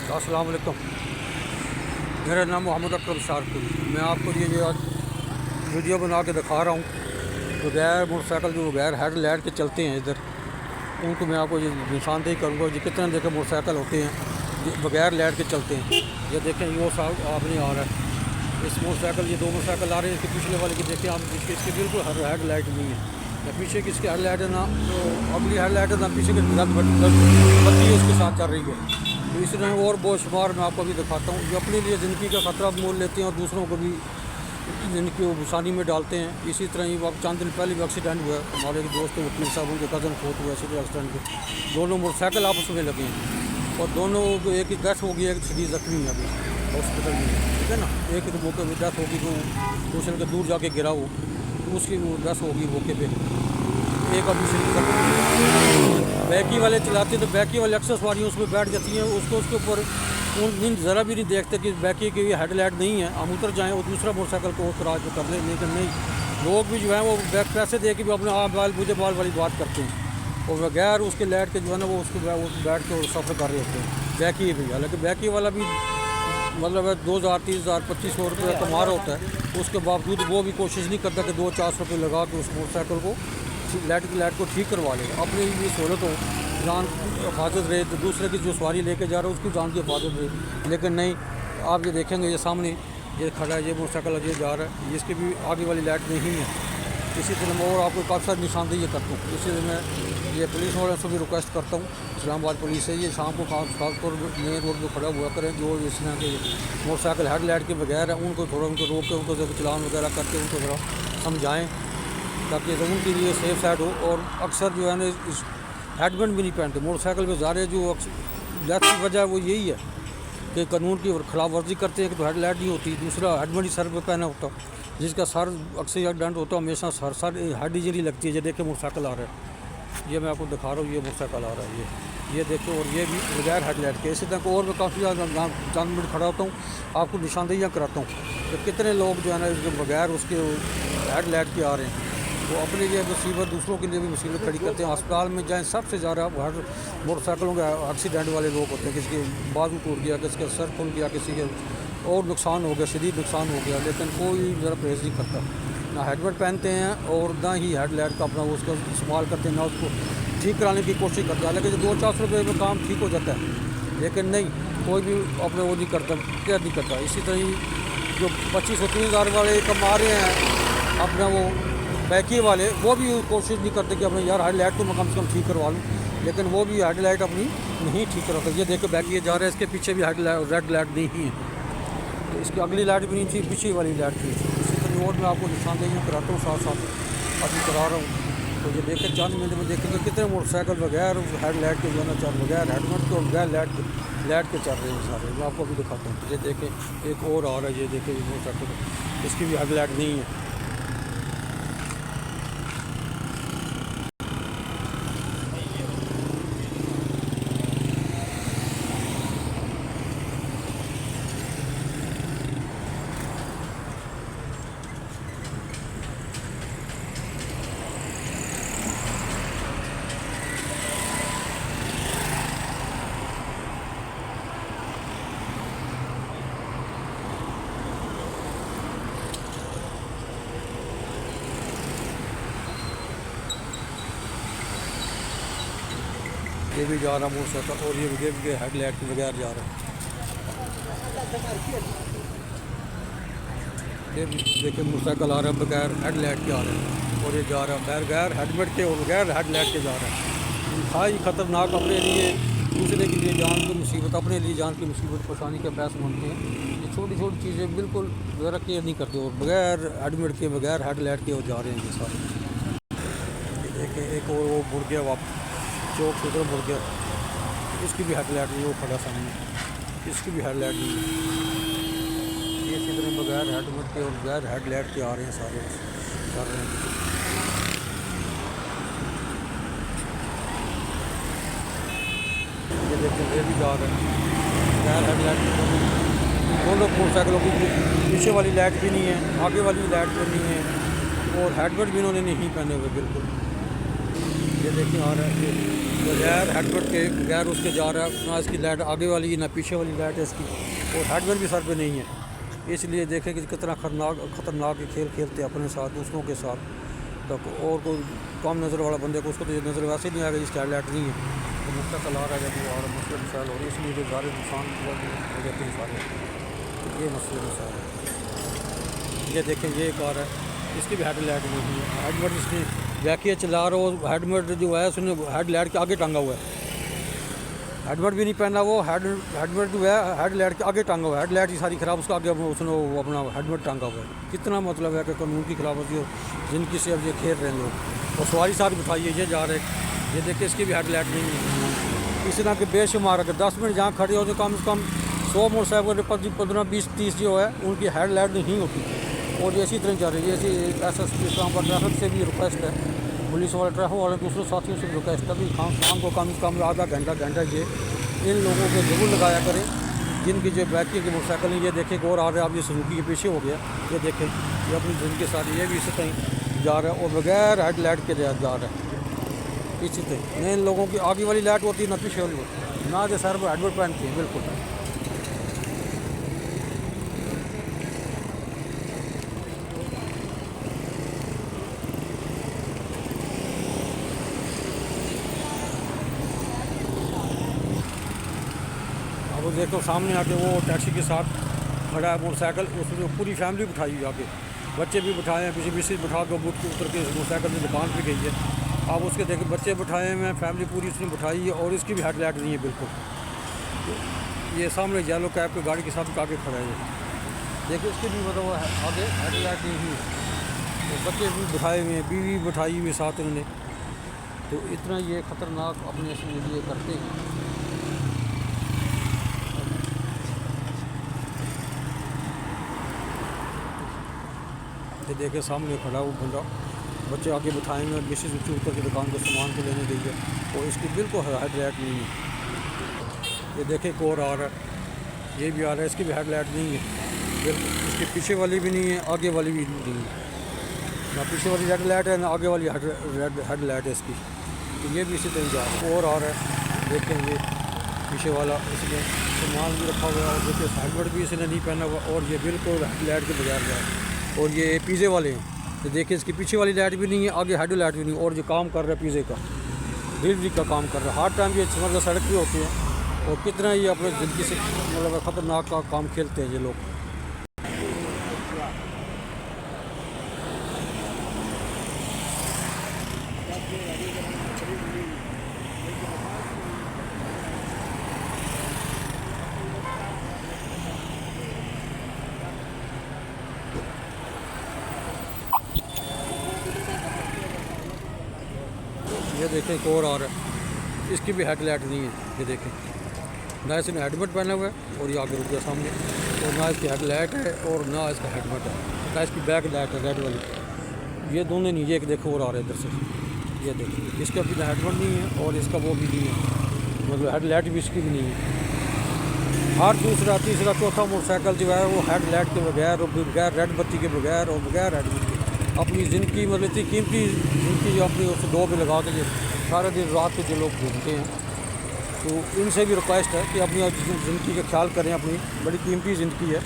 अस्सलाम वालेकुम। मेरा नाम मोहम्मद अकरम शारपुर। मैं आपको ये आज वीडियो बना के दिखा रहा हूँ। बगैर मोटरसाइकिल जो बगैर हेड लाइट के चलते हैं इधर, उनको मैं आपको ये निशानदेही करूँगा। ये कितने देखे मोटरसाइकिल होते हैं बगैर लाइट के चलते हैं। ये देखें, ये साहब आपने आ रहा है इस मोटरसाइकिल, ये दो मोटरसाइकिल आ रहे हैं। इसके पिछले वाले की देखें आप, इसकी बिल्कुल हेड लाइट नहीं है ना, पीछे की इसकी हेड लाइट है ना, तो अगली हेड लाइट है ना, पीछे की बत्ती उसके साथ चल रही है। तो इस तरह और बहुत शुमार मैं आपको भी दिखाता हूँ जो अपने लिए ज़िंदगी का ख़तरा मोल लेते हैं और दूसरों को भी ज़िंदगी को बुसानी में डालते हैं। इसी तरह ही चंद दिन पहले भी एक्सीडेंट हुआ, हमारे एक दोस्त वकील साहब उनके कज़न फोत हुआ इसी एक्सीडेंट में। दोनों मोटरसाइकिल आपस में लगे हैं और दोनों को एक ही डेथ हो गई, एक शरीर जख्मी है अभी हॉस्पिटल में, ठीक है ना। एक तो मौके पर डेथ होगी, तो दूसरे के दूर जाके गिरा हो तो उसकी वो डेथ होगी मौके पर। एक अभी शरीर जख्मी, बैकी वाले चलाते तो बैकी वाले अक्सर सवारियाँ उसमें बैठ जाती हैं, उसको उसके ऊपर उन ज़रा भी नहीं देखते कि बैकी की हेडलाइट नहीं है, हम उतर जाएँ और दूसरा मोटरसाइकिल को क्रॉस कर लें। लेकिन नहीं, लोग भी जो है वो पैसे दे के भी अपने आप बाल मुझे बाल वाली बात करते हैं और बगैर उसके लाइट के जो है ना वो उसको बैठ के सफ़र कर रहे होते हैं। बैकी भी, हालांकि बैकी वाला भी मतलब 2000, 30,000, 2500 रुपये कमा रहा होता है, उसके बावजूद वो भी कोशिश नहीं करता कि 200-400 रुपये लगा के उस मोटरसाइकिल को लाइट को ठीक करवा लेगा। अपनी भी सहूलत हो, जान हिफाजत रहे, तो दूसरे की जो सवारी लेके जा रहा है उसकी जान की हिफाजत रहे। लेकिन नहीं, आप ये देखेंगे ये सामने ये खड़ा है, ये मोटरसाइकिल ये जा रहा है, इसकी भी आगे वाली लाइट नहीं है। इसी तरह मैं और आपको काफ़ी सारी निशानदेही करता हूँ। इसलिए मैं ये पुलिस वालों से भी रिक्वेस्ट करता हूँ, इस्लामाबाद पुलिस है, ये शाम को खासतौर मेन रोड पर खड़ा हुआ करें। जो इस तरह के मोटरसाइकिल हेड लाइट के बगैर है उनको थोड़ा उनको रोक के उनको चलान वगैरह करके उनको ज़रा समझाएँ ताकि उनके लिए सेफ साइड हो। और अक्सर जो है ना हेडबैंड भी नहीं पहनते मोटरसाइकिल पे जा रहे, जो डेथ की वजह वो यही है कि कानून की खिलाफ वर्जी करते हैं कि तो हेड लाइट नहीं होती, दूसरा हेडबैंड ही सर पे पहना होता, जिसका सर अक्सर एक्सीडेंट होता है हमेशा सर हेड इंजरी लगती है। ये देखे मोटरसाइकिल आ रहा है, ये मैं आपको दिखा रहा हूँ, ये मोटरसाइकिल आ रहा है, ये देखो, और ये भी बगैर हेड लाइट के। इसी तरह को और मैं काफ़ी ज़्यादा चंद मिनट खड़ा होता हूँ, आपको निशानदेहियाँ कराता हूँ कि कितने लोग जो है ना बगैर उसके हेड लाइट के आ रहे हैं। वो अपने लिए मुसीबत, दूसरों के लिए भी मुसीबत खड़ी करते हैं। अस्पताल में जाएँ, सबसे ज़्यादा हर मोटरसाइकिलों के एक्सीडेंट वाले लोग होते हैं। किसी के बाजू टूट गया, किसी का सर खुल गया, किसी के और नुकसान हो गया, शदीद नुकसान हो गया, लेकिन कोई ज़रा परहेज़ नहीं करता, ना हेलमेट पहनते हैं और ना ही हेड लाइट का अपना उसका इस्तेमाल करते हैं, ना उसको ठीक कराने की कोशिश करते हैं। हालांकि 200-400 रुपये में काम ठीक हो जाता है, लेकिन नहीं, कोई भी अपने वो नहीं करता, केयर नहीं करता। इसी तरह ही जो 2500-3000 वाले कमा रहे हैं अपना वो बैकी वाले, वो भी कोशिश नहीं करते कि अपने यार हेड लाइट तो मैं कम से कम ठीक करवा लूँ, लेकिन वो भी हेड लाइट अपनी नहीं ठीक करवाते। ये देखो बैकी ये जा रहा है, इसके पीछे भी रेड लाइट नहीं है, तो इसकी अगली लाइट भी नहीं थी, पीछे वाली लाइट थी। इसी तरह और मैं आपको निशानदेही कराता हूँ, साथ साथ अभी करा रहा हूँ। तो ये देखें, चंद मिनट में देखेंगे कितने मोटरसाइकिल बगैर हेड लाइट के जो है ना चल, बगैर हेडमेट के और बगैर लाइट के चल रहे हैं सारे। मैं आपको भी दिखाता हूँ। ये देखें, एक और आ रहा है, ये देखें, ये मोटरसाइकिल, इसकी भी हेड लाइट नहीं है। ये भी जा रहा मोटरसाइकिल और ये भी हेड लाइट के बगैर जा रहा है। ये भी देखिए मोटरसाइकिल आ रहा है बगैर हेड लाइट के आ रहा है, और ये जा रहा है बगैर हेलमेट के और बगैर हेड लाइट के जा रहा है। था ही ख़तरनाक, अपने लिए, दूसरे के लिए जान की मुसीबत, अपने लिए जान की मुसीबत परेशानी का बहस मानते हैं। ये छोटी छोटी चीज़ें बिल्कुल ज़रा केयर नहीं करते और बगैर हेलमेट के बगैर हेड लाइट के वो जा रहे हैं ये सारे। एक और वो मुड़ गया वापस चौक से उधर मुड़ गया, इसकी भी हेड लाइट नहीं, वो खड़ा सामने, इसकी भी हेड लाइट नहीं। ये इसी तरह बगैर हेलमेट के और बगैर हेड लाइट के आ रहे हैं सारे कर रहे हैं। ये देखते ये भी जा रहे हैं बगैर हेड लाइट के। दोनों मोटरसाइकिलों की पीछे वाली लाइट भी नहीं है, आगे वाली लाइट भी नहीं है, और हेलमेट भी इन्होंने नहीं पहने हुए बिल्कुल। ये देखिए आ रहा है, ये बगैर हेडलाइट के बगैर उसके जा रहा है, ना इसकी लाइट आगे वाली है ना पीछे वाली लाइट है इसकी, और हेडलाइट भी सर पे नहीं है। इसलिए देखें कि कितना ख़तरनाक खेल खेलते हैं अपने साथ दूसरों के साथ। तो और कोई कम नज़र वाला बंदे को उसको तो ये नज़र वैसे नहीं आएगा जिसकी हेडलाइट नहीं है, तो मुस्तकिल आ रहा है जब और मुश्किल मिसाल हो रही है, इसलिए जो सारे नुकसान हो जाते हैं सारे, तो ये मसले मिसाल है। ये देखें ये कार है, इसकी भी हेडलाइट नहीं है, हेडलाइट इसने बैकिया चला रहा हो, हेडलाइट जो है उसने हेडलाइट के आगे टांगा हुआ है, हेडलाइट भी नहीं पहना वो, हेडलाइट जो है हेडलाइट के आगे टांगा हुआ है, हेडलाइट की सारी ख़राब उसका आगे उसने वो अपना हेडलाइट टांगा हुआ है। कितना मतलब है कि कानून की खिलाफवर्जी जिनकी से अब ये खेल रहे हैं लोग, और सवारी साथ बिठाइए ये जा रहे, ये देखिए इसकी भी हेडलाइट नहीं है। इस तरह के बेशुमार अगर 10 मिनट जहाँ खड़े हो तो कम से कम 100 मोटरसाइकिल 15, 20, 30 जो है उनकी हेडलाइट नहीं होती, और ये इसी तरह चल रही है। ऐसी इस्लामाबाद ट्रैफिक से भी रिक्वेस्ट है, पुलिस वाले ट्रैफिक वाले दूसरे साथियों से रिक्वेस्ट है भी शाम को कम से कम आधा घंटा ये इन लोगों को जरूर लगाया करें जिनकी जो बैकिया की मोटरसाइकिल है। ये देखें और आ रहे हैं, अब ये सुजुकी के पीछे हो गया, ये देखें ये अपनी जिनके साथ ये भी इसी तरह जा रहा है और बगैर हेडलाइट के जा रहा है इसी तरह। न इन लोगों की आगे वाली लाइट होती है ना पीछे वाली होती है, ना जो सर पर हेडलाइट पहनती है बिल्कुल। वो देखो सामने आके वो टैक्सी के साथ खड़ा है मोटरसाइकिल, उसमें पूरी फैमिली बिठाई हुई आगे, बच्चे भी बिठाए हैं, पीछे मिसिज बिठा के बुट के उतर के मोटरसाइकिल से दुकान पे गई है। अब उसके देखे बच्चे बिठाए हैं, फैमिली पूरी उसने बिठाई है, और इसकी भी हेडलाइट नहीं है बिल्कुल। तो ये सामने येलो कैब की गाड़ी के साथ आगे खड़ा है, देखिए इसकी भी मतलब आगे हेडलाइट नहीं है, तो बच्चे भी बिठाए हुए हैं, बीवी बिठाई हुई साथ उन्होंने। तो इतना ये ख़तरनाक अपने लिए करते हैं। ये देखे सामने खड़ा वो बंदा, बच्चे आगे बिठाएंगे, मिसेज ऊँची उतर के दुकान को सामान को लेने देंगे, और इसकी बिल्कुल हेडलाइट नहीं है। ये देखे एक और आ रहा है, ये भी आ रहा है, इसकी भी हेडलाइट नहीं है बिल्कुल, इसके पीछे वाली भी नहीं है, आगे वाली भी नहीं है, ना पीछे वाली हेडलाइट है ना आगे वाली हेडलाइट है इसकी। तो ये भी इसी तरह जा रहा है। और आ रहा है, देखें ये पीछे वाला, इसमें सामान भी रखा हुआ है, और देखिए हेलमेट भी इसने नहीं पहना हुआ, और ये बिल्कुल हेडलाइट के बगैर जा रहा है। और ये पिज़्ज़े वाले हैं, तो देखिए इसकी पीछे वाली लाइट भी नहीं है, आगे हेडलाइट भी नहीं, और जो काम कर रहा है पिज़्ज़े का डिलीवरी का काम कर रहा है, हर टाइम ये मतलब सड़क पे होती है, और कितना ये अपने ज़िंदगी से मतलब ख़तरनाक का काम खेलते हैं ये लोग। ये देखें एक और आ रहा है, इसकी भी हेडलाइट नहीं है, ये देखें ना इसने हेलमेट पहना हुआ है, और ये आगे रुक गया सामने, और ना इसकी हेडलाइट है और ना इसका हेलमेट है, ना इसकी बैक लाइट है रेड वाली, ये दोनों नहीं। ये एक देखो और आ रहा है इधर से, ये देखिए इसका भी हेलमेट नहीं है, और इसका वो भी नहीं है, मतलब हेडलाइट भी इसकी भी नहीं है। हर दूसरा तीसरा चौथा मोटरसाइकिल जो है वो हेडलाइट के बगैर और बगैर रेड बत्ती के बगैर और बगैर हेलमेट के अपनी ज़िंदगी मतलब इतनी कीमती ज़िंदगी जो अपनी उस दो पे लगा के जो सारा दिन रात को जो लोग घूमते हैं, तो इनसे भी रिक्वेस्ट है कि अपनी ज़िंदगी का ख्याल करें, अपनी बड़ी कीमती ज़िंदगी है।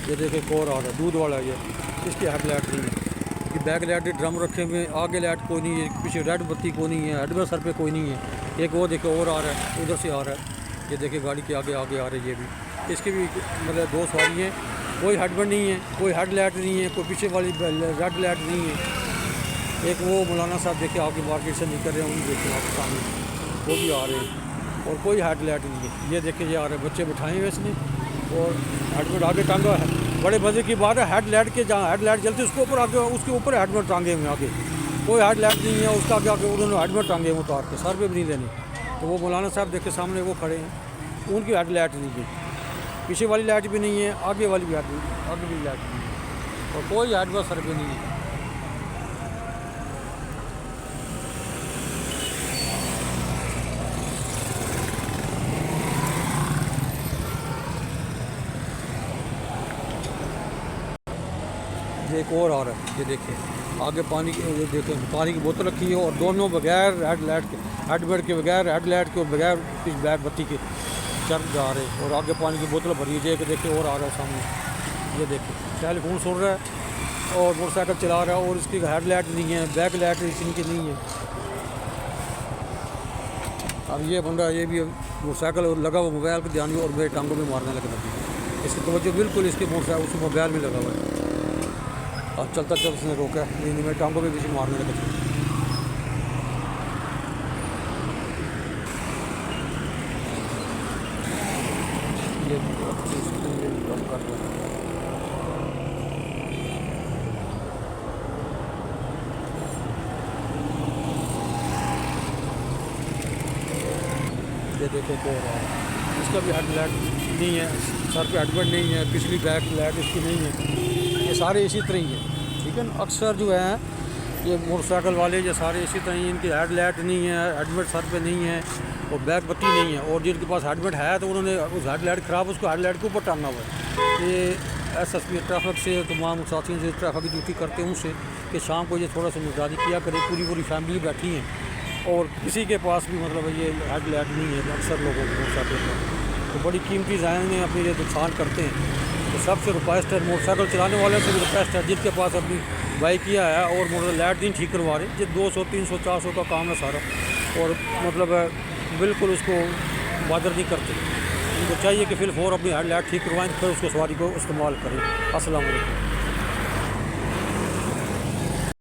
ये देखें कोर आ रहा है दूध वाला, ये इसकी हेडलाइट नहीं है, कि बैक लाइट ड्रम रखे हुए, आगे लाइट कोई नहीं है, पीछे रेड बत्ती कोई नहीं है, हेडलाइट सर पे कोई नहीं है। एक वो देखे और आ रहा है, उधर से आ रहा है, ये देखे गाड़ी के आगे आगे आ रही है, ये भी इसकी भी मतलब दो सवारी हैं, कोई हेडलाइट नहीं है, कोई हेडलाइट नहीं है, कोई पीछे वाली रेड लाइट नहीं है। एक वो मौलाना साहब देखे आगे मार्केट से निकल रहे हैं, उन्हें देखे आप सामने वो भी आ रहे हैं, और कोई हेडलाइट नहीं है। ये देखे ये आ रहे हैं, बच्चे बिठाए हुए इसने, और हेडलाइट आगे टांगा है। बड़े मज़े की बात है, हेडलाइट के जहाँ हेडलाइट जलती है उसके ऊपर आगे, उसके ऊपर हेडलाइट टांगे हुए आगे, कोई हेडलाइट नहीं है, उसका आगे आगे उन्होंने हेडलाइट टांगे हुए उतार के, सर पे भी नहीं देनी। तो वो मौलाना साहब देखे सामने वो खड़े हैं, उनकी हेडलाइट नहीं है, पीछे वाली लाइट भी नहीं है, आगे वाली भी आगे भी लाइट नहीं है, और कोई हेडलाइट सर पे नहीं है। एक और आ रहा है, ये देखिए आगे पानी की ये देखें पानी की बोतल रखी है और दोनों बगैर हेडलाइट के, हेडलाइट के बगैर, हेडलाइट के और बगैर कुछ बैक बत्ती के चल जा रहे हैं। और आगे पानी की बोतल भरी है, देखिए और आ रहा है सामने, ये देखिए टेलीफोन सुन रहा है और मोटरसाइकिल चला रहा है और इसकी हेडलाइट नहीं है, बैक लाइट इनकी नहीं है। अब ये बंदा ये भी मोटरसाइकिल और लगा हुआ मोबाइल पर ध्यान और मेरे टांगों में मारने लगा था। इसकी तवज्जो बिल्कुल इसके मोटरसाइकिल उस मोबाइल में लगा हुआ है। अब चलता चलता उसने रोका, नहीं मेरे टांगों में भी मारने लगा था। ये बंद कर दो। ये देखो क्या हो रहा है, इसका भी हेडलाइट नहीं है, सर पे हेडलाइट नहीं है, पिछली बैक लाइट इसकी नहीं है। ये सारे इसी तरह ही है, ठीक है ना। अक्सर जो है ये मोटरसाइकिल वाले ये सारे इसी तरह ही, इनकी हेडलाइट नहीं है, हेडलाइट सर पे नहीं है और बैक बत्ती नहीं है। और जिनके पास हेडलाइट है तो उन्होंने उस हेडलाइट ख़राब उसको हेडलाइट के ऊपर टांगा हुआ है। ये एसएसपी ट्रैफिक से तमाम साथियों से ट्रैफिक की ड्यूटी करते हैं उनसे कि शाम को ये थोड़ा सा निगरानी किया करे। पूरी फैमिली बैठी है और किसी के पास भी मतलब ये हेडलाइट नहीं है अक्सर लोगों को मोटरसाइकिल पर, तो बड़ी कीमती ज़ायन में अपने ये नुकसान करते हैं। तो सबसे रिक्वेस्ट है मोटरसाइकिल चलाने वाले से भी रिक्वेस्ट है जिनके पास अपनी बाइक किया है और मोटर लाइट नहीं ठीक करवा रहे, ये 200 300 400 का काम है सारा और मतलब बिल्कुल उसको बदर नहीं करते। उनको चाहिए कि फिर अपनी हेडलाइट ठीक करवाएं फिर उसको सवारी को इस्तेमाल करें। अस्सलाम वालेकुम।